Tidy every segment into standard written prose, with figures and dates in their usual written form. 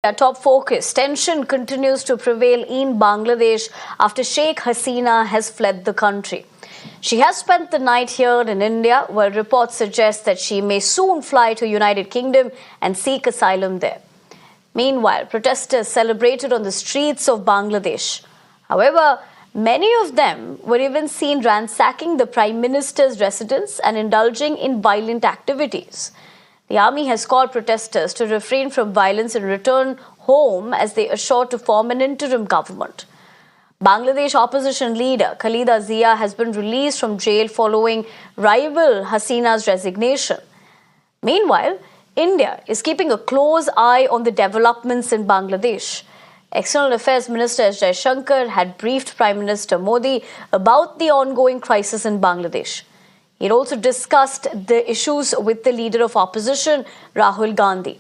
Our top focus, tension continues to prevail in Bangladesh after Sheikh Hasina has fled the country. She has spent the night here in India, where reports suggest that she may soon fly to United Kingdom and seek asylum there. Meanwhile, protesters celebrated on the streets of Bangladesh. However, many of them were even seen ransacking the Prime Minister's residence and indulging in violent activities. The army has called protesters to refrain from violence and return home as they assure to form an interim government. Bangladesh opposition leader Khalida Zia has been released from jail following rival Hasina's resignation. Meanwhile, India is keeping a close eye on the developments in Bangladesh. External Affairs Minister S. Jaishankar had briefed Prime Minister Modi about the ongoing crisis in Bangladesh. He also discussed the issues with the leader of opposition, Rahul Gandhi.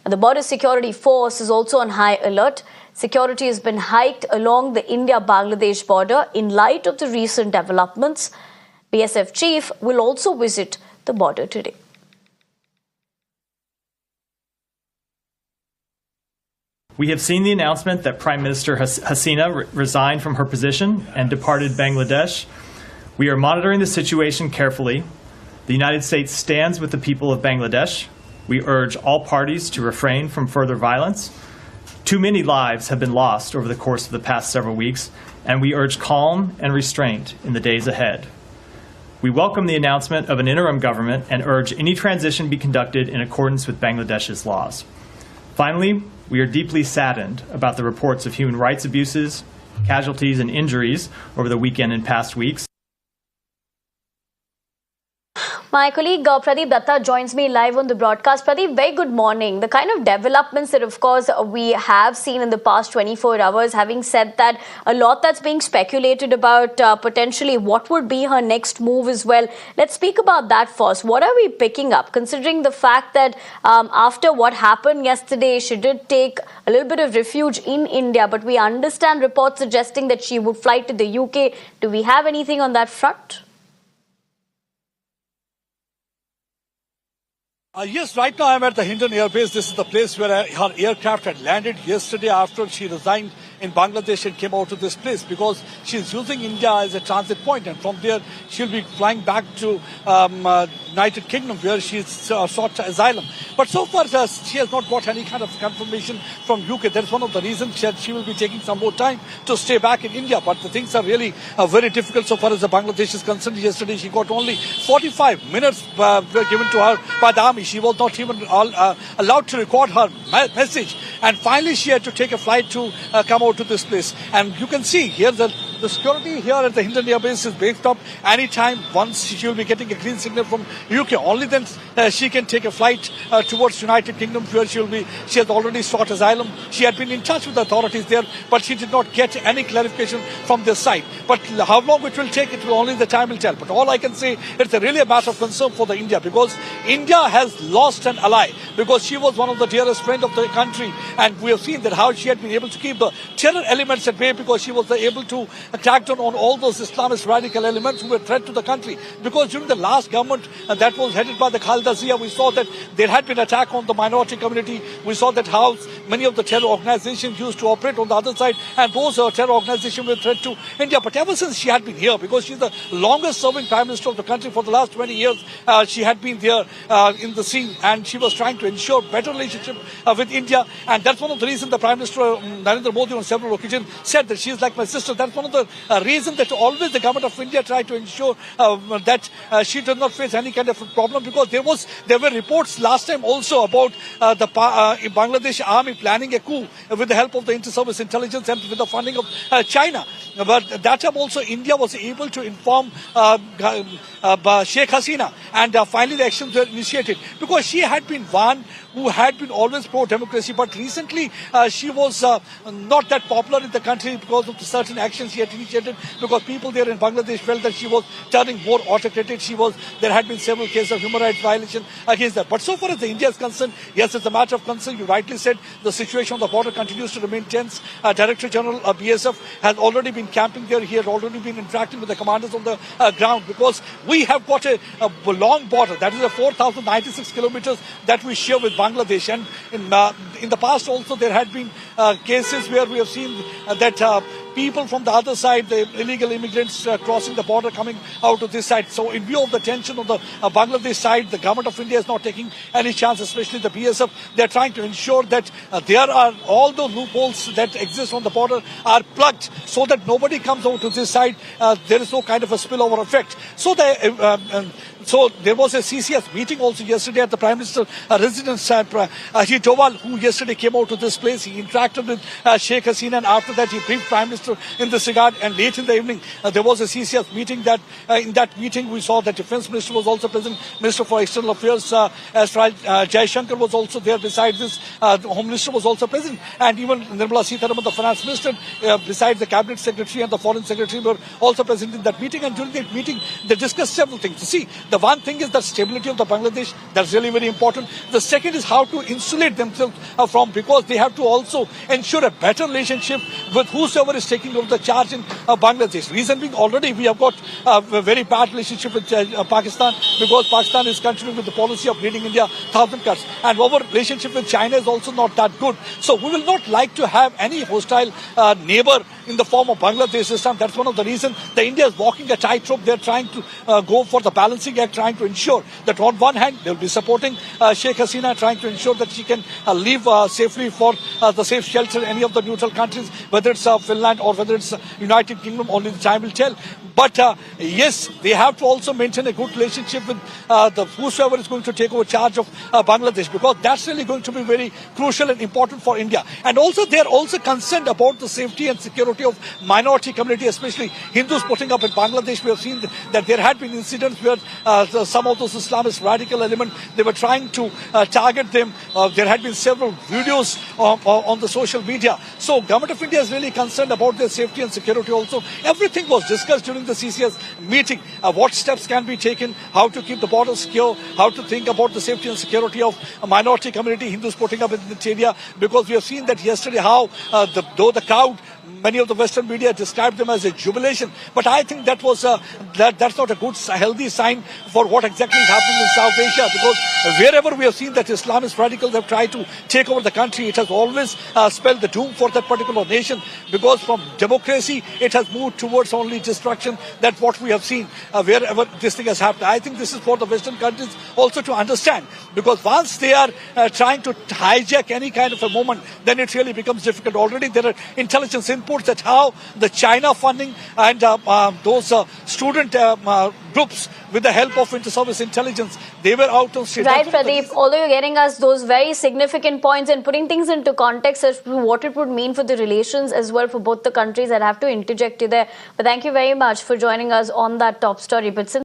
The Border Security Force is also on high alert. Security has been hiked along the India-Bangladesh border in light of the recent developments. BSF chief will also visit the border today. We have seen the announcement that Prime Minister Hasina resigned from her position and departed Bangladesh. We are monitoring the situation carefully. The United States stands with the people of Bangladesh. We urge all parties to refrain from further violence. Too many lives have been lost over the course of the past several weeks, and we urge calm and restraint in the days ahead. We welcome the announcement of an interim government and urge any transition be conducted in accordance with Bangladesh's laws. Finally, we are deeply saddened about the reports of human rights abuses, casualties, and injuries over the weekend and past weeks. My colleague Pradeep Datta joins me live on the broadcast. Pradeep, very good morning. The kind of developments that, of course, we have seen in the past 24 hours, having said that, a lot that's being speculated about potentially what would be her next move as well. Let's speak about that first. What are we picking up, considering the fact that after what happened yesterday, she did take a little bit of refuge in India, but we understand reports suggesting that she would fly to the UK. Do we have anything on that front? Yes, right now I'm at the Hindon Air Base. This is the place where her aircraft had landed yesterday after she resigned in Bangladesh and came out to this place because she's using India as a transit point, and from there she'll be flying back to United Kingdom where she's sought asylum. But so far she has not got any kind of confirmation from UK. That's one of the reasons she will be taking some more time to stay back in India. But the things are really very difficult so far as the Bangladesh is concerned. Yesterday she got only 45 minutes were given to her by the army. She was not even allowed to record her message. And finally she had to take a flight to come out to this place. And you can see here the security here at the Hindon Air Base is based up. Anytime once she will be getting a green signal from UK, only then she can take a flight towards United Kingdom where she has already sought asylum. She had been in touch with the authorities there, but she did not get any clarification from their side. But how long it will take, it will only the time will tell. But all I can say, it's really a matter of concern for the India, because India has lost an ally, because she was one of the dearest friends of the country, and we have seen that how she had been able to keep the terror elements at bay, because she was able to crack down on all those Islamist radical elements who were a threat to the country. Because during the last government that was headed by the Khalida Zia, we saw that there had been attack on the minority community. We saw that how many of the terror organizations used to operate on the other side, and those terror organizations were a threat to India. But ever since she had been here, because she's the longest serving Prime Minister of the country for the last 20 years, she had been there in the scene, and she was trying to ensure better relationship with India. And that's one of the reasons the Prime Minister Narendra Modi on several occasions said that she is like my sister. That's one of the reasons that always the government of India tried to ensure that she does not face any kind of problem, because there were reports last time also about the Bangladesh army planning a coup with the help of the inter-service intelligence and with the funding of China. But that time also India was able to inform Sheikh Hasina, and finally the actions were initiated, because she had been one who had been always pro-democracy, but recently she was not that popular in the country because of the certain actions she had initiated, because people there in Bangladesh felt that she was turning more autocratic. There had been several cases of human rights violation against that. But so far as the India is concerned, yes, it's a matter of concern. You rightly said the situation on the border continues to remain tense. Director General BSF has already been camping there. He had already been interacting with the commanders on the ground, because we have got a long border. That is a 4,096 kilometers that we share with Bangladesh. And in the past also there had been cases where we have seen that people from the other side, the illegal immigrants crossing the border, coming out of this side. So in view of the tension on the Bangladesh side, the government of India is not taking any chance, especially the BSF. They're trying to ensure that there are all the loopholes that exist on the border are plugged so that nobody comes out to this side. There is no kind of a spillover effect. So so there was a CCS meeting also yesterday at the Prime Minister residence. Ajit Doval, who yesterday came out to this place, he interacted with Sheikh Hasina, and after that he briefed Prime Minister in this regard. And late in the evening, there was a CCS meeting. That in that meeting we saw the Defence Minister was also present, Minister for External Affairs Jai Shankar was also there. Besides this, the Home Minister was also present, and even Nirmala Sitharaman, the Finance Minister, besides the Cabinet Secretary and the Foreign Secretary, were also present in that meeting. And during that meeting, they discussed several things. You see, the one thing is the stability of the Bangladesh. That's really very important. The second is how to insulate themselves from, because they have to also ensure a better relationship with whosoever is taking over the charge in Bangladesh. Reason being, already we have got a very bad relationship with Pakistan, because Pakistan is continuing with the policy of leading India 1,000 cuts. And our relationship with China is also not that good. So we will not like to have any hostile neighbor in the form of Bangladesh this time. That's one of the reasons that India is walking a tightrope. They're trying to go for the balancing act, trying to ensure that on one hand they'll be supporting Sheikh Hasina, trying to ensure that she can leave safely for the safe shelter in any of the neutral countries, whether it's Finland or whether it's United Kingdom. Only the time will tell. But yes, they have to also maintain a good relationship with whosoever is going to take over charge of Bangladesh, because that's really going to be very crucial and important for India. And also they are also concerned about the safety and security of minority community, especially Hindus putting up in Bangladesh. We have seen that there had been incidents where some of those Islamist radical elements, they were trying to target them. There had been several videos on the social media. So Government of India is really concerned about their safety and security also. Everything was discussed during the CCS meeting. What steps can be taken, how to keep the border secure, how to think about the safety and security of a minority community, Hindus putting up in the area. Because we have seen that yesterday how though the crowd, many of the Western media described them as a jubilation, but I think that was that's not a good, healthy sign for what exactly is happening in South Asia. Because wherever we have seen that Islamist radicals have tried to take over the country, it has always spelled the doom for that particular nation. Because from democracy, it has moved towards only destruction. That's what we have seen wherever this thing has happened. I think this is for the Western countries also to understand, because once they are trying to hijack any kind of a moment, then it really becomes difficult. Already there are intelligence inputs that how the China funding and those student groups, with the help of inter-service intelligence, they were out on street. Right, Pradeep. Although you're getting us those very significant points and putting things into context as to what it would mean for the relations as well for both the countries, I'd have to interject you there. But thank you very much for joining us on that top story. But since